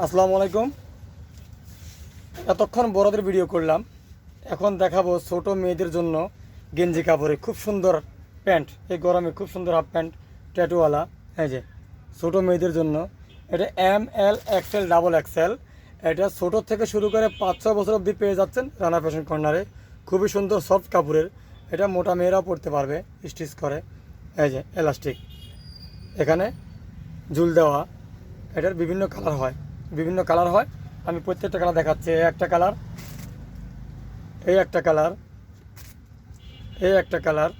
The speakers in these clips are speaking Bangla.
আসসালামু আলাইকুম। এতক্ষণ বড়দের ভিডিও করলাম, এখন দেখাবো ছোট মেয়েদের জন্য গেঞ্জি কাপড়ে খুব সুন্দর প্যান্ট। এই গরমে খুব সুন্দর হাফ প্যান্ট ট্যাটুওয়ালা। এই যে ছোটো মেয়েদের জন্য এটা ML XL ডাবল XL। এটা ছোটো থেকে শুরু করে 5-6 বছর অবধি পেয়ে যাচ্ছেন রানা ফ্যাশন কর্নারে। খুবই সুন্দর সফট কাপড়ের, এটা মোটা মেয়েরাও পরতে পারবে স্টিচ করে। এই যে এলাস্টিক, এখানে ঝুল দেওয়া। এটার বিভিন্ন কালার হয়, আমি প্রত্যেকটা কালার দেখাচ্ছি। এই একটা কালার, এই একটা কালার, এই একটা কালার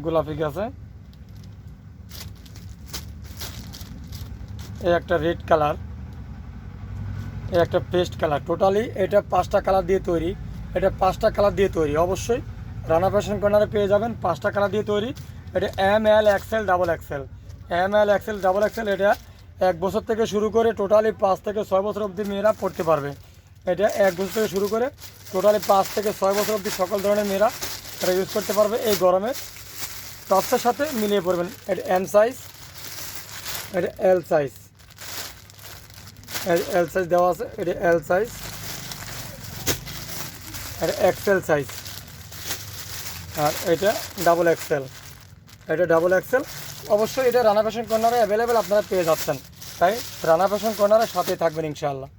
গোলাপি আছে, এই একটা রেড কালার, এই একটা পেস্ট কালার। টোটালি এটা 5টা কালার দিয়ে তৈরি। এটা 5টা কালার দিয়ে তৈরি। অবশ্যই রানা ফ্যাশন কর্নারে পেয়ে যাবেন 5টা কালার দিয়ে তৈরি। এটা ML XL double XL। ML XL double XL এটা 1 বছর থেকে শুরু করে টোটালি 5 থেকে 6 বছর অবধি মেয়েরা পড়তে পারবে। এটা 1 বছর থেকে শুরু করে টোটালি 5 থেকে 6 বছর অবধি সকল ধরনের মেয়েরা এটা ইউজ করতে পারবে। এই গরমে টপসের সাথে মিলিয়ে পড়বেন। এটা M সাইজ, এটা L সাইজ, L সাইজ দেওয়া আছে। এটা L সাইজ, এটা XL সাইজ, আর এটা ডাবল XL। এটা ডাবল XL। অবশ্যই এটা রানা ফ্যাশন কর্নারে অ্যাভেলেবেল আপনারা পেয়ে যাচ্ছেন, তাই রানা ফ্যাশন কর্নারের সাথেই থাকবেন ইনশাআল্লাহ।